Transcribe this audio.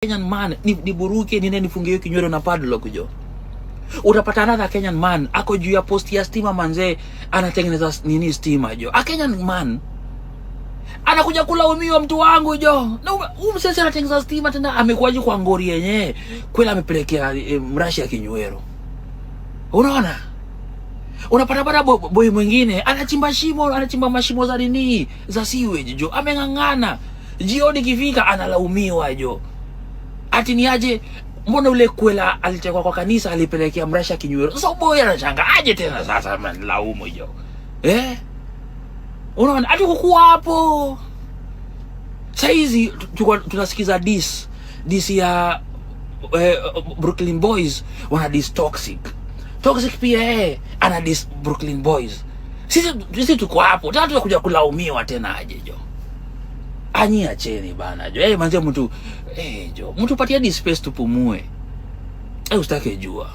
Kenyan man niburuke nini nifungie kinywero na padlock jo. Utapata another Kenyan man ako juu ya posti ya stima manze, anatengeneza nini stima jo. A Kenyan man anakuja kulaumiwa mtu wangu jo. Na msese anatengeneza stima tena amekuaje kwa ngori yenyewe. Kweli amepelekea mrashi ya kinywero. Unaona? Unapata bada boy mwingine anachimba mashimo za nini za sewage jo. Amengangana. Jioni kifika analaumiwa jo. Ati ni aje, mbona ule kwela alitekwa kwa kanisa alipelekea mrasha kinywero. Sasa boy anachanga aje tena sasa laumu jo. Unaona ati kukua hapo. Saizi tunasikiza dis ya Brooklyn Boys wana dis Toxic pia ana dis Brooklyn Boys. Sisi tuko hapo. Tena tunakuja kulaumiwa tena aje jo. Anyi acheni bana jo. Manze mtu jo, mtu patia space tupumue. Usitake jua.